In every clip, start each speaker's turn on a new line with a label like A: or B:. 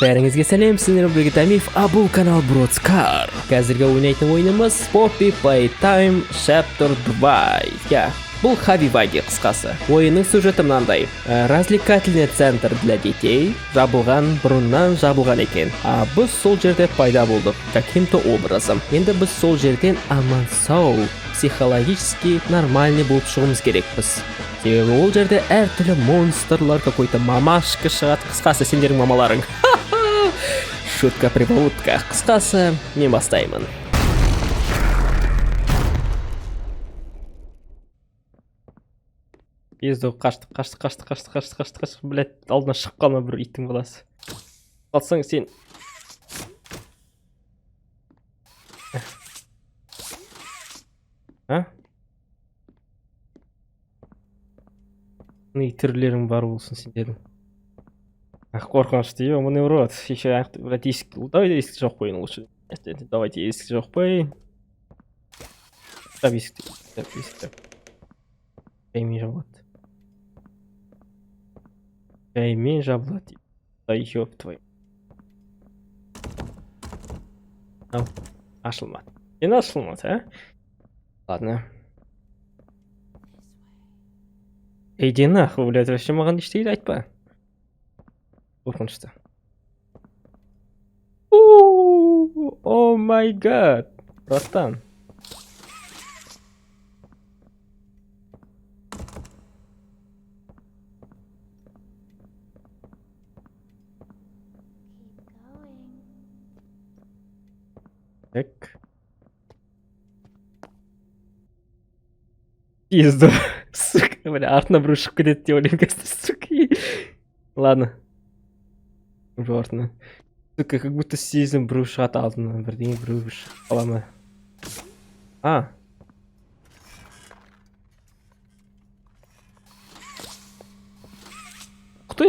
A: Бәріңізге сәлем, сіздер бірге Дамив, бұл канал Бродскар. Қазіргі ойнайтын ойынымыз Poppy Playtime Chapter 2. Бұл Хави-Ваги қысқасы. Ойынның сюжеті мынандай. Развлекательный центр для детей жабылған, бұрыннан жабылған екен. Біз сол жерде пайда болдық, каким-то образом. Енді біз сол жерден аман-сау, психологически нормальный болып шығуымыз керекпіз. Себебі ол жерде әртүрлі монстрлар, какой-то мамашка шығады. Қысқасы сендердің мамаларың. Шутка-прибаутка. Қысқасы, мен бастаймын. Езді қашты, блядь, алдына шығып қалма бір иттің баласы. Қалсаң сен. Не түрлерің бар болсын сендердің. Қорқынышты, ё-моё, урод. Еще, блядь, давай есікті жоқ қойын лучше. Давайте есікті жоқ қой. Тап есікті. Жаймен жабылады. Жаймен жабылады. Да ёб твой. Ау, ашылмады. Сен ашылмады, а? Ладно. Иди нахуй, блядь, вообще маған ештеңе айтпа. Қорқынышты. О май гад. Братан. Так. Пизду. Сука, бля, артына бір ұшып кетеді деп ойлаймын қазір, сука. Ладно. Уже артына. Сука, как будто сезім бір шығады алдына, бірдеңе бір шығып қала ма. Ух ты!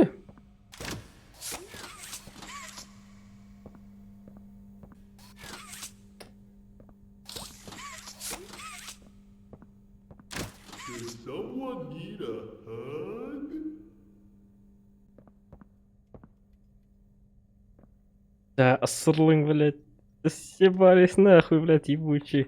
B: Someone need a hug?
A: Да, осырлың, блядь. Ты все барись нахуй, блядь, ебучий.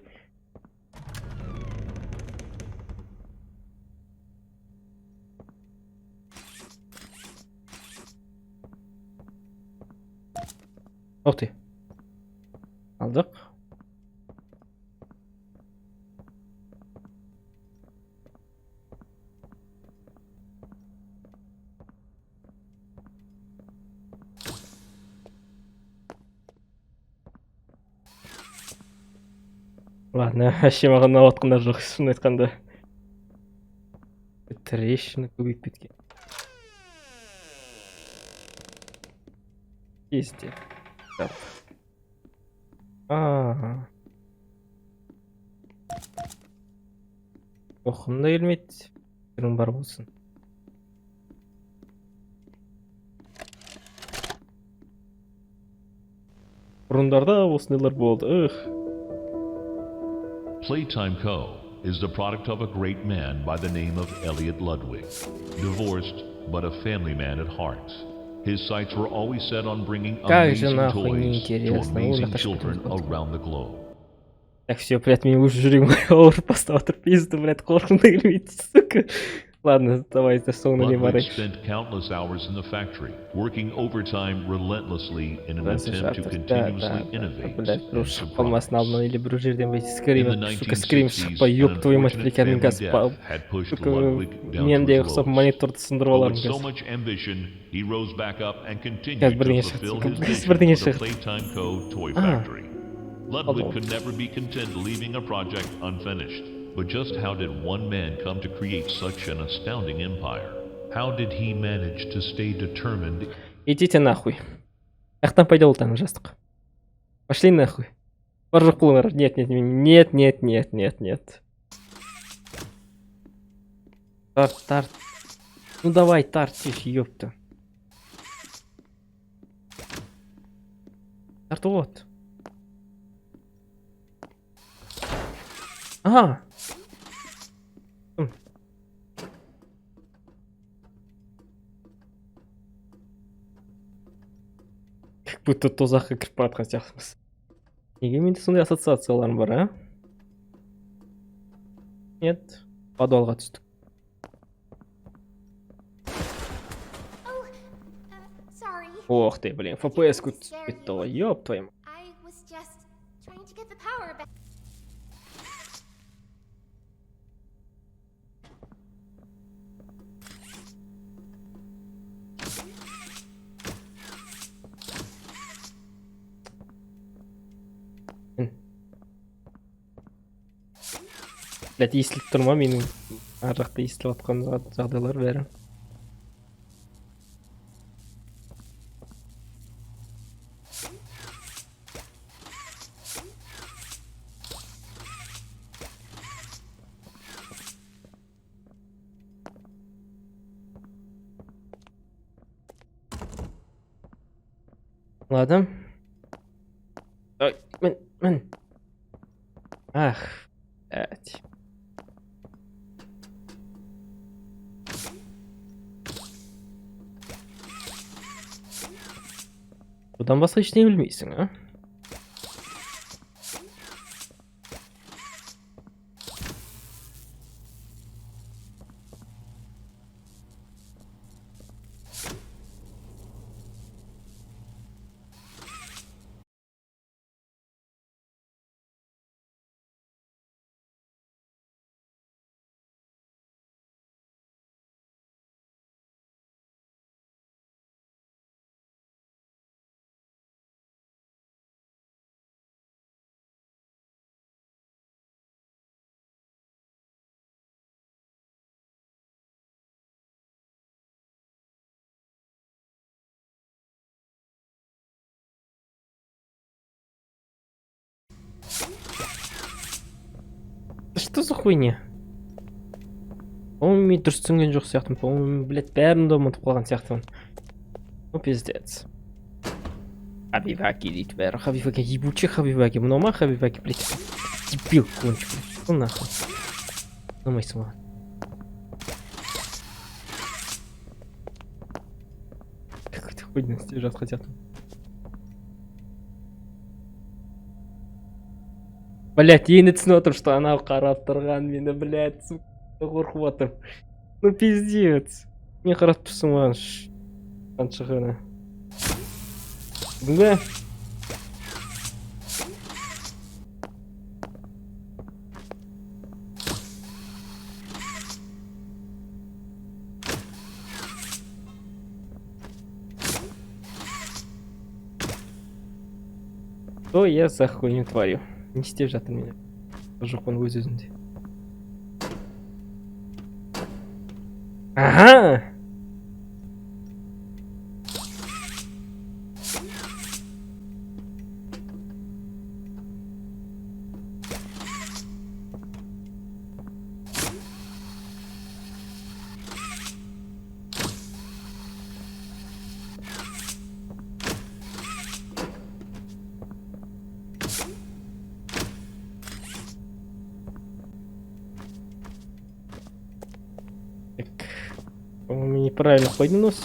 A: Ух ты. Алдық. Ладно, вообще маған ауытқандар жоқ, шын айтқанда. Трещина көбейіп кеткен. Кезде. Оқым да келмейді. Түрің бар болсын. Бұрындарда осынайлар болды.
B: Playtime Co. is the product of a great man by the name of Elliot Ludwig, divorced but a family man at heart. His sights were always set on bringing amazing toys to amazing children around the globe.
A: Так, все, блядь, мне уже жүрегім ауырып бастап отыр. Пизду, блядь, қорқым да келмейді, сука. Ладно, давай, соңына не
B: Ludwig
A: барайық.
B: spent countless hours in the factory, working overtime relentlessly in an attempt to continuously innovate
A: Блядь, біреу
B: and
A: шығып қалмасын алдынан,
B: surprise.
A: или біреу жерден бәйті
B: In the
A: скрим, сука, скрим
B: 1960s,
A: шықпай,
B: an
A: ёб твою мать,
B: unfortunate
A: кәдімгі
B: family
A: қазір,
B: death had pushed
A: сука,
B: Ludwig down
A: мен
B: to
A: де
B: his
A: ұқсап
B: lowest.
A: мониторды сындырып
B: But
A: алармын
B: with so
A: қазір.
B: much ambition, he rose back up and continued
A: Қазір бірдеңе
B: to
A: шығады,
B: fulfill
A: сука,
B: his
A: бірдеңе
B: vision for the
A: шығады.
B: Playtime Co. toy factory. Ludwig could never be content leaving a project unfinished. But just how did one man come to create such an astounding empire? How did he manage to stay determined?
A: Идите нахуй. Ақтан пайда болтаң жастық. Пошли нахуй. Бар жоқ болыңдар. Нет. Тарт. Ну давай, тарт, тише, ёпта. Тарт, вот. Ага. Будто тозаққа кіріп бара жатқан сияқтымыз. Неге менде сондай ассоциацияларым бар, а? Нет, подвалға түстік. Ох ты, блин, FPS түсіп кетті ғой, ёп твою. Блядь, естіліп тұр ма менің ар жақта естіліп жатқан жағдайлар бәрі. Ладно. Ой, мен. Ах, блядь. Бұдан басқа ештеңе білмейсің, а? Что за хуйня? По-моему, мен дұрыс түсінген жоқ сияқтымын. По-моему, блядь, бәрін де ұмытып қалған сияқтымын. Ну, пиздец. Хабибаки дейді бәрі. Хабибаки, ебучий Хабибаки. Мынау ма Хабибаки, блядь? Дебил кончик, блядь. Что нахуй? Ұнамайсың маған. Какой-то хуйня істеп жатқан сияқтымын. Блять, енді түсініп отырмын, что анау қарап тұрған мені, блять, қорқып отырмын. Ну пиздец. Не қарап тұрсың маған қаншығына. Бүгінгі? Что я за хуйню творю? Не істеп жатыр мені. Жоқ оны өз өзінде. Ага! По-моему, неправильно қойдым нос.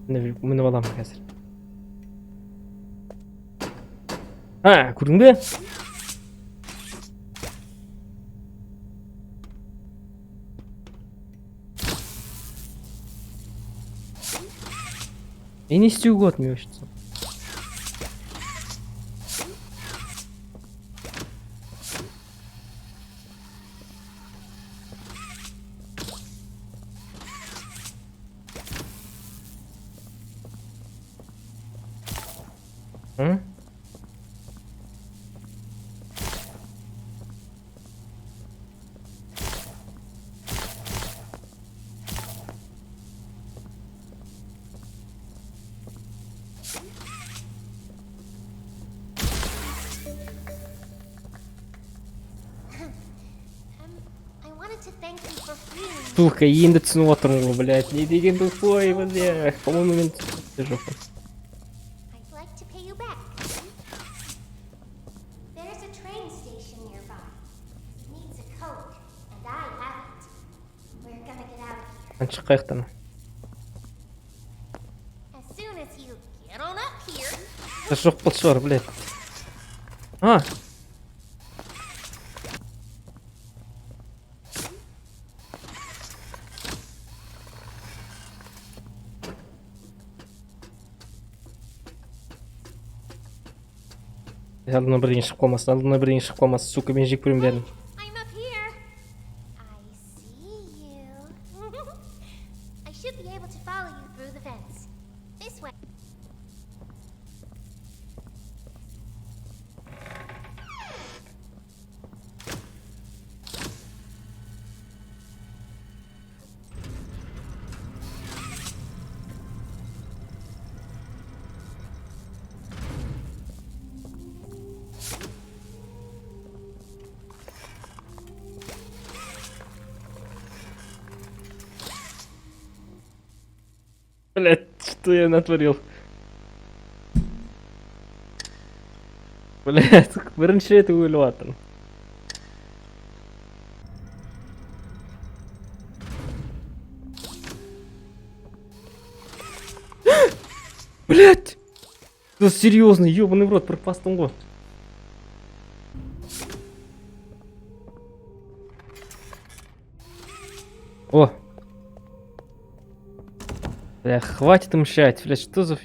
A: Мініп аламын қазір. А, көрдің бе? Не істеуге болады мен үшін. Сука, енді түсініп отырмын ғой, блядь, не деген тупой, блядь. По-моему, мен түсініп жоқпын. Шыққайық тана.
C: As soon as you get on up here,
A: Жоқ болды шығар, блядь. А! Алдына бірдеңе шығып қалмасын, сука, мен жек көремін бәрін.
C: I'm up here. I see you. I should be able to follow you through the fence. This way.
A: Блядь, что я натворил? Блядь, бірінші рет өліп жатырмын. Блядь! Да серьезно, ёбаный в рот, пропастым ғой. О! Бля, хватит мшать, блядь, что за...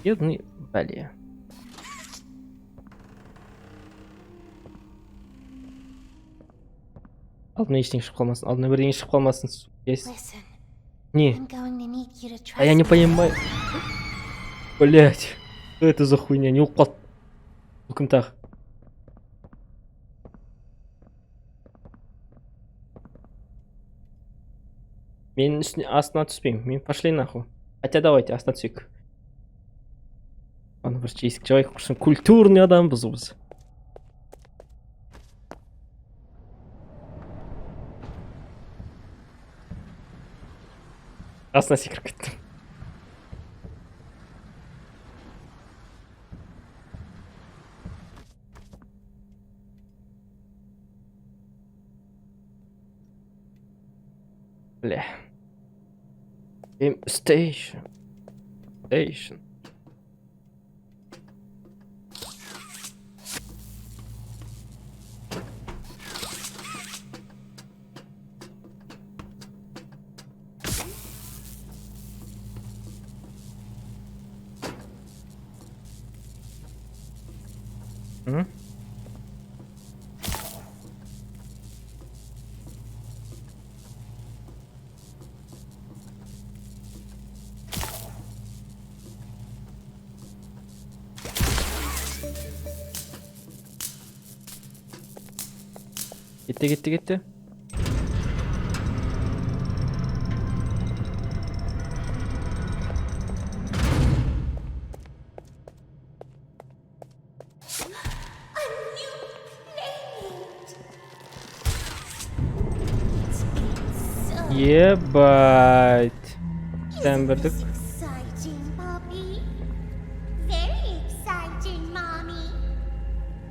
A: Бедный... Бля. Алдына ештеңе шығып қалмасын, алдына бірдеңе шығып қалмасын.
C: Listen.
A: Не,
C: I'm going to need you to
A: а я не
C: trust me.
A: понимаю. Блять, что это за хуйня? Не упал. Кім-тақ. Мен астына түспеймін, мен пошли нахуй. Хотя давайте астына түсейік. Аны бір чейсік жабайық құрсын, культурный адамбыз біз. Астына секіріп кеттім. Бля. Station. Hı? Gitti. Ебать. Sen bir tık.
C: Exciting, Bobby. Very exciting, Mommy.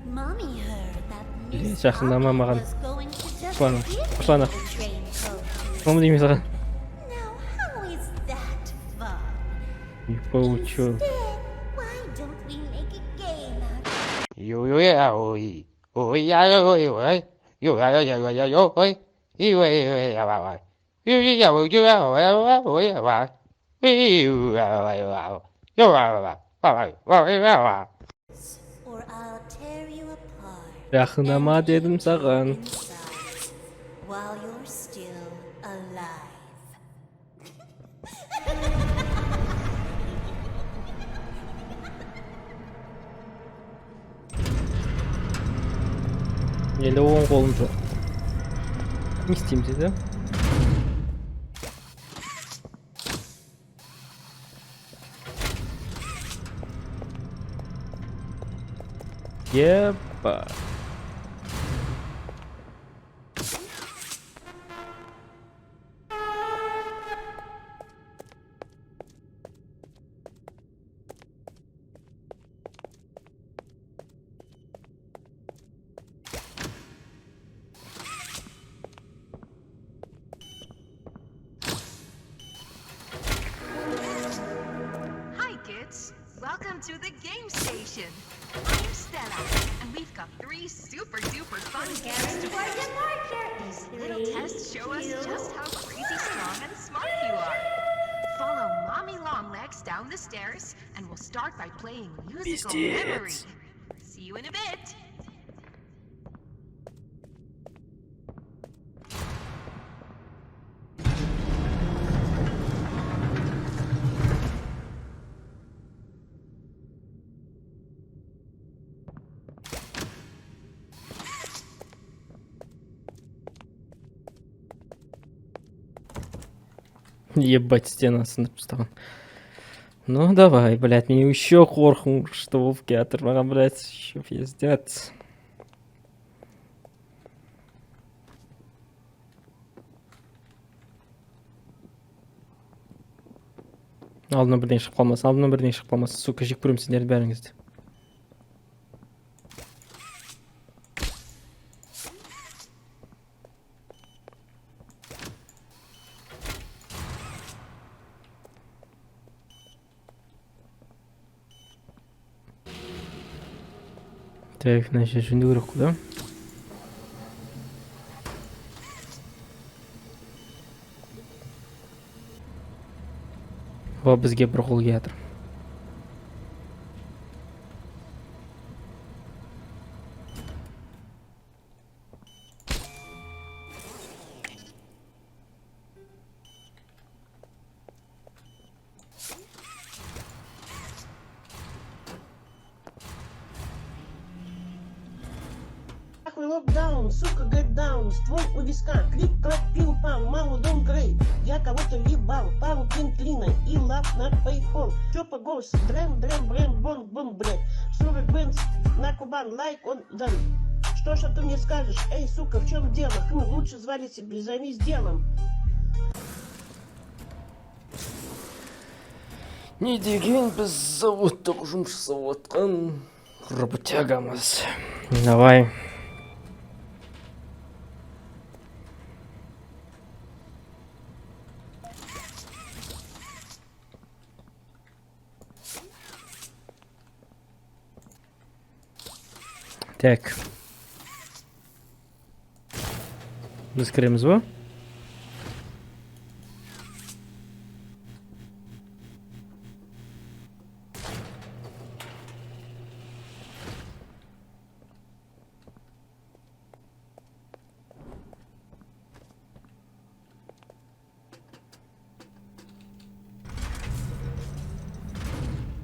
C: Mommy heard that Miss
A: жақында
C: Bobby
A: маған
C: was going to just
A: Пошла
C: give
A: пошла
C: me
A: нахуй.
C: the train code.
A: Мама деймін саған.
C: Now, how is that fun?
A: И поучу.
C: Instead, why don't we make a game out of or I'll tear you apart
A: Жақынама дедім саған.
C: inside while you're still alive.
A: Елі оң қолым жоқ. Не істеймін деді? Епа.
D: Welcome to the game station. I'm Stella, and we've got 3 super duper fun games to play. These little tests show us just how crazy strong and smart you are. Follow Mommy Longlegs down the stairs, and we'll start by playing musical memory. See you in a bit.
A: Ебать, стена стала. Ну давай, блядь, мне еще хорху, что в театр, блядь, еще пиздец. Алдына бірден шығып қалмасын, сука, жек көремін сендерді бәріңізді. Так, значит, жөндеу керек қой, да? О, бізге бір қол келіп жатыр.
E: Локдаун, сука, get down, ствол у виска, клик-клак, пил-пам, маму дом грей, я кого-то ебал, пару пинклина и лап на пейпол, чопа голос, дрем, бонг, блядь, 40 бенз на Кубан, лайк он дан. Что ж ты мне скажешь, эй, сука, в чем дело, лучше звали себе, займись делом.
A: Не деген біз заводтық жұмыс жасап отқан работягамыз. Давай. Так. Біз кіреміз ба?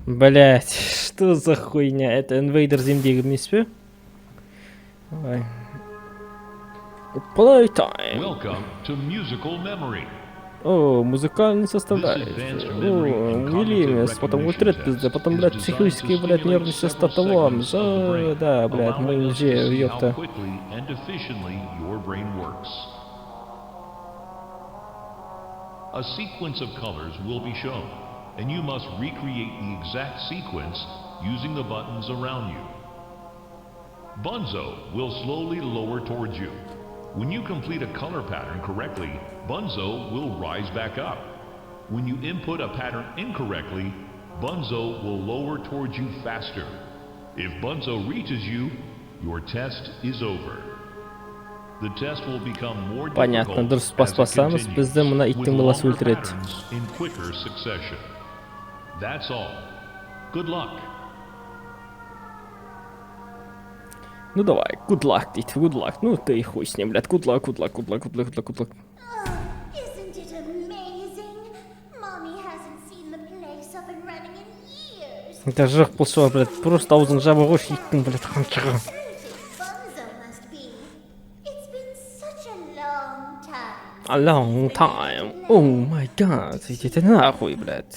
A: Блять, что за хуйня? Это Invader земдегі емес пе? Давай. Playtime.
B: Welcome to musical memory.
A: О, музыкальный составляющий. О, Уильямс, потом ультрет пизда, потом, блядь, психический, блядь, нервный состав того. Да, блядь, мы уже, ёпта.
B: A sequence of colors will be shown, and you must recreate the exact sequence using the buttons around you. Bunzo will slowly lower towards you. When you complete a color pattern correctly, Bunzo will rise back up. When you input a pattern incorrectly, Bunzo will lower towards you faster. If Bunzo reaches you, your test is over. The test will become more
A: Понятно,
B: difficult
A: дұрыс
B: as it
A: баспасамыз,
B: continues,
A: бізді мына
B: with
A: иттің баласы
B: longer
A: өлтіреді.
B: patterns in quicker succession. That's all. Good luck.
A: Ну давай, good luck, дейді, good luck. Ну ты хуй с ним, блядь, good luck.
C: Oh, isn't it amazing? Mommy hasn't seen the place up and running in years.
A: Это жах болса, блядь, просто аузың жабы ғой, иттің, блядь, қаншыға.
C: Bunzo must be. It's been such a long time.
A: A long time. Oh my god, идите нахуй, блядь.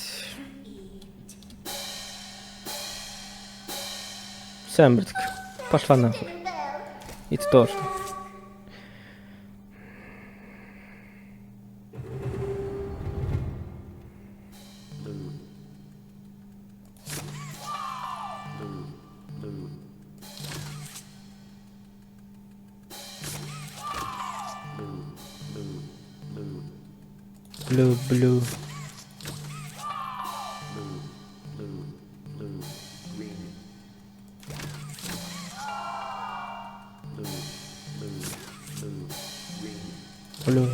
A: Сэм, блядь, пошла нахуй. И ты тоже. Blue. Blue.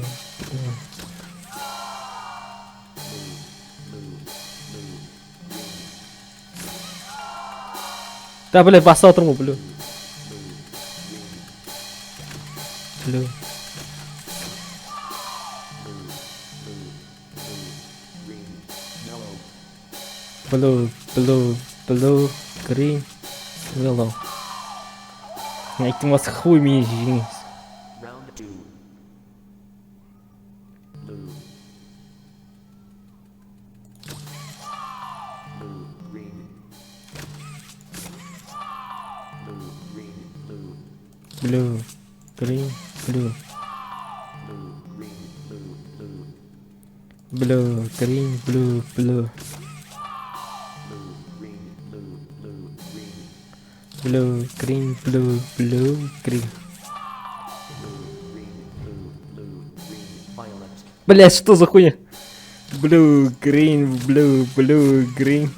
A: Да, блядь, басып отырмын ғой, Blue. Blue. Blue, blue, blue, green, yellow. Айттың басы хуй мені жеңіз.
F: Round 2. Blue. Blue, green. Blue, green, blue.
A: Blue, green, blue.
F: Blue, green, blue, blue.
A: Blue, green, blue, blue.
F: Blue, green, blue, blue, green.
A: Blue, green, blue, blue, green.
F: Blue, green, blue, blue, green, violet.
A: Блять, что за хуйня? Blue, green, blue, blue, green.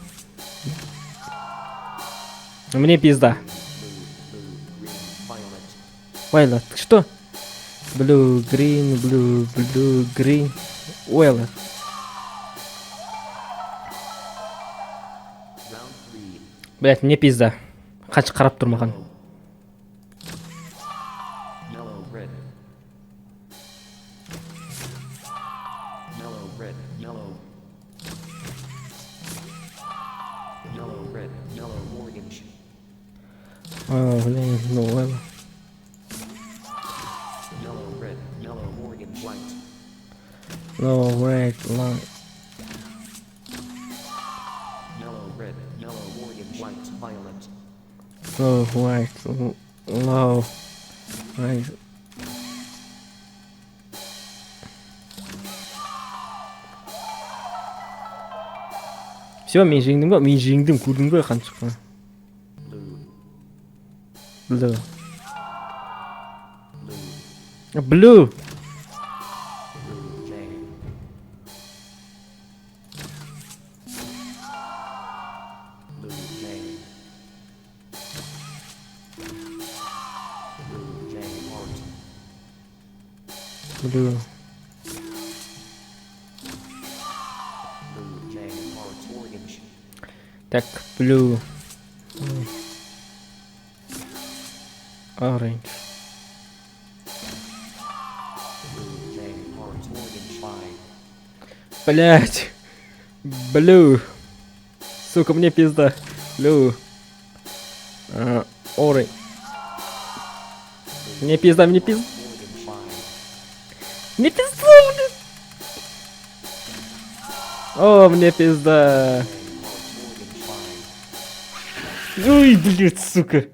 A: Мне пизда.
F: Blue, green, violet.
A: Violet, что? Blue, green, blue, blue, green. Violet.
F: Round 3.
A: Блять, мне пизда. Қанша қарап тұр маған.
F: Mellow red. Mellow red, yellow. Yellow red, yellow orange.
A: О, блин, ну ладно.
F: Yellow red, yellow orange, white.
A: No, red, line.
F: Yellow red, yellow orange, white, violet.
A: No, white, no. Right. Все, мен жеңдім ба? Мен жеңдім, көрдің бе қанша шыққан?
F: Blue,
A: Blue.
F: blue,
A: Blue.
F: blue, jay. Blue, jay. Blue, jay, heart.
A: Blue.
F: Blue, jay, heart, orange.
A: Так, blue. Orange.
F: Blue, jay, heart, orange, five.
A: Блять. Blue. Сука, мне пизда. Blue. Orange. Мне пизда, мне пизда.
F: Orange, five.
A: Мне пизда, блин. О, мне пизда.
F: Jay, heart, orange, five.
A: Ой, блядь, сука.